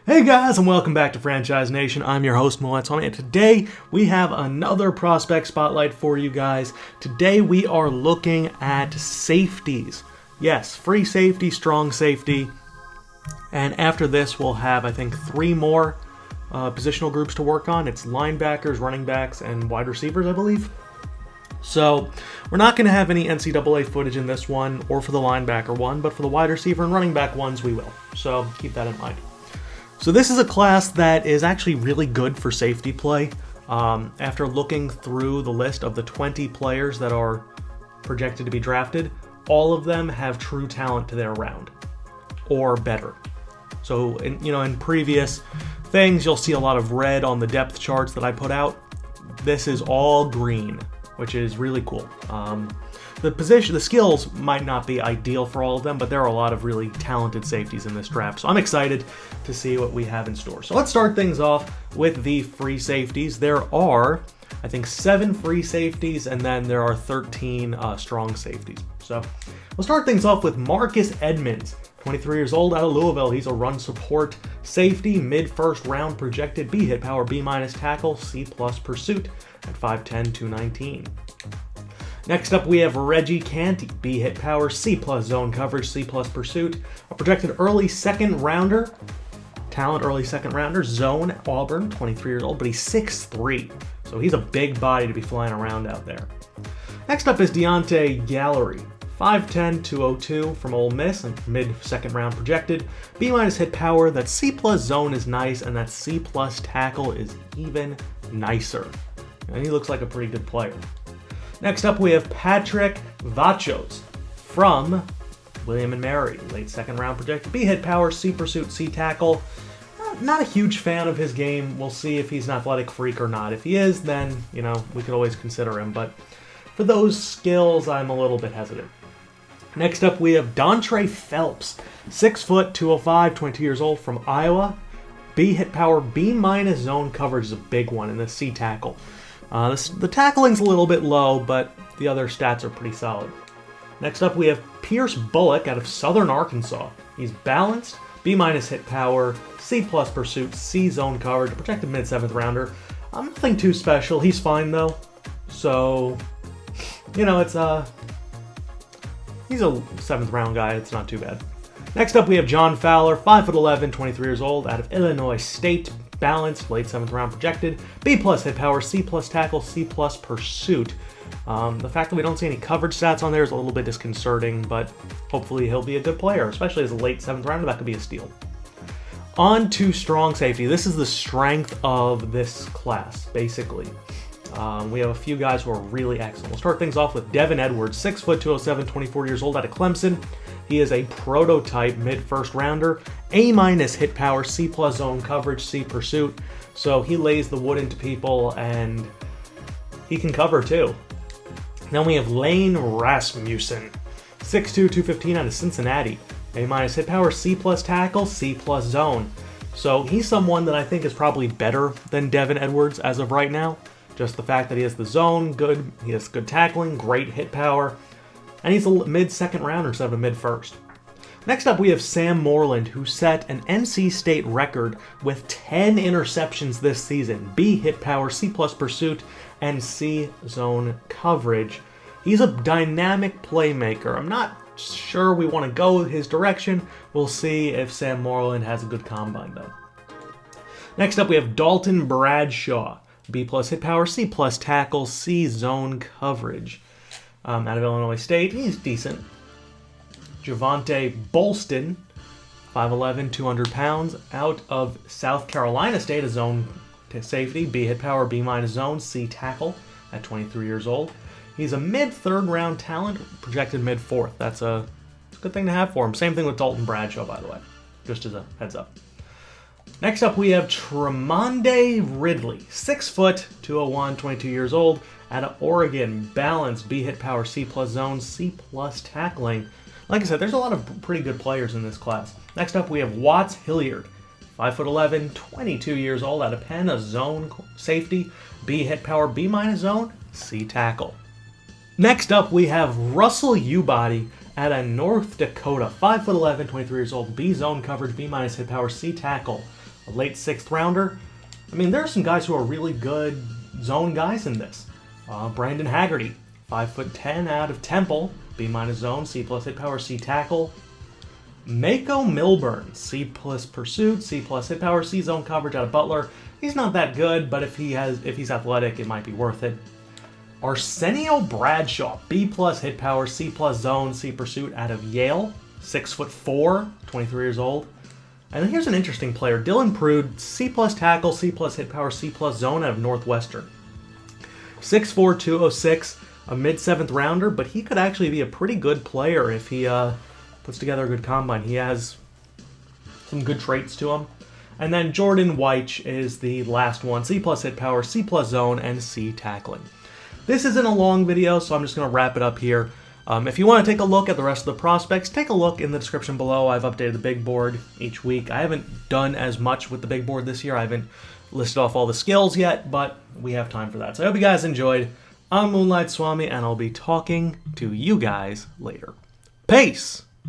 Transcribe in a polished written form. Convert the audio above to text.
Hey guys, and welcome back to Franchise Nation. I'm your host, Moonlightswami, and today we have another prospect spotlight for you guys. Today we are looking at safeties. Yes, free safety, strong safety, and after this we'll have, I think, 3 more positional groups to work on. It's linebackers, running backs, and wide receivers, I believe. So, we're not going to have any NCAA footage in this one, or for the linebacker one, but for the wide receiver and running back ones we will. So, keep that in mind. So this is a class that is actually really good for safety play. After looking through the list of the 20 players that are projected to be drafted, all of them have true talent to their round, or better. So in previous things, you'll see a lot of red on the depth charts that I put out. This is all green, which is really cool. The skills might not be ideal for all of them, but there are a lot of really talented safeties in this draft. So I'm excited to see what we have in store. So let's start things off with the free safeties. There are, I think, 7 free safeties, and then there are 13 strong safeties. So we'll start things off with Marcus Edmonds, 23 years old, out of Louisville. He's a run support safety, mid-first round projected, B hit power, B- tackle, C+ pursuit at 5'10", 219. Next up, we have Reggie Canty, B hit power, C+ zone coverage, C+ pursuit, a projected early second rounder, early second rounder, zone, Auburn, 23 years old, but he's 6'3", so he's a big body to be flying around out there. Next up is Deontay Gallery, 5'10", 202 from Ole Miss, and mid-second round projected, B- hit power, that C+ zone is nice, and that C+ tackle is even nicer. And he looks like a pretty good player. Next up, we have Patrick Vachos from William & Mary, late second round projected, B hit power, C pursuit, C tackle. Not a huge fan of his game. We'll see if he's an athletic freak or not. If he is, then, we could always consider him. But for those skills, I'm a little bit hesitant. Next up, we have Dontre Phelps, 6 foot, 205, 22 years old from Iowa. B hit power, B- zone coverage is a big one, and the C tackle. The tackling's a little bit low, but the other stats are pretty solid. Next up, we have Pierce Bullock out of Southern Arkansas. He's balanced, B- hit power, C+ pursuit, C zone coverage, projected mid-7th rounder. Nothing too special. He's fine, though. So, he's a 7th round guy. It's not too bad. Next up, we have John Fowler, 5'11", 23 years old, out of Illinois State. Balanced, late 7th round projected, B+ hit power, C+ tackle, C+ pursuit. The fact that we don't see any coverage stats on there is a little bit disconcerting, but hopefully he'll be a good player, especially as a late 7th rounder. That could be a steal. On to strong safety. This is the strength of this class, basically. We have a few guys who are really excellent. We'll start things off with Devin Edwards, 6 foot, 207, 24 years old, out of Clemson. He is a prototype mid-first rounder, A- hit power, C+ zone coverage, C pursuit. So he lays the wood into people, and he can cover too. Then we have Lane Rasmussen, 6'2", 215 out of Cincinnati. A- hit power, C+ tackle, C+ zone. So he's someone that I think is probably better than Devin Edwards as of right now. Just the fact that he has the zone, good, he has good tackling, great hit power, and he's a mid-second rounder instead of a mid-first. Next up, we have Sam Moreland, who set an NC State record with 10 interceptions this season. B hit power, C+ pursuit, and C zone coverage. He's a dynamic playmaker. I'm not sure we want to go his direction. We'll see if Sam Moreland has a good combine, though. Next up, we have Dalton Bradshaw. B+ hit power, C+ tackle, C zone coverage. Out of Illinois State, he's decent. Javonte Bolston, 5'11", 200 pounds, out of South Carolina State, a zone safety, B hit power, B- zone, C tackle, at 23 years old. He's a mid-third round talent, projected mid-4th. That's a good thing to have for him. Same thing with Dalton Bradshaw, by the way, just as a heads up. Next up, we have Tremonde Ridley, 6 foot, 201, 22 years old, out of Oregon. Balance, B hit power, C+ zone, C+ tackling. Like I said, there's a lot of pretty good players in this class. Next up, we have Watts Hilliard, 5'11", 22 years old, out of Penn, a zone safety, B hit power, B- zone, C tackle. Next up, we have Russell Ubody out of North Dakota, 5'11", 23 years old, B zone coverage, B- hit power, C tackle. a late 6th rounder. I mean, there are some guys who are really good zone guys in this. Brandon Haggerty, 5'10" out of Temple, B- zone, C+ hit power, C tackle. Mako Milburn, C+ pursuit, C+ hit power, C zone coverage out of Butler. He's not that good, but if he's athletic, it might be worth it. Arsenio Bradshaw, B+ hit power, C+ zone, C pursuit out of Yale, 6'4", 23 years old. And then here's an interesting player, Dylan Prude, C+ tackle, C+ hit power, C+ zone out of Northwestern. 6'4", 206, a mid-7th rounder, but he could actually be a pretty good player if he puts together a good combine. He has some good traits to him. And then Jordan Weich is the last one, C+ hit power, C+ zone, and C tackling. This isn't a long video, so I'm just going to wrap it up here. If you want to take a look at the rest of the prospects, take a look in the description below. I've updated the big board each week. I haven't done as much with the big board this year. I haven't listed off all the skills yet, but we have time for that. So I hope you guys enjoyed. I'm Moonlightswami, and I'll be talking to you guys later. Peace!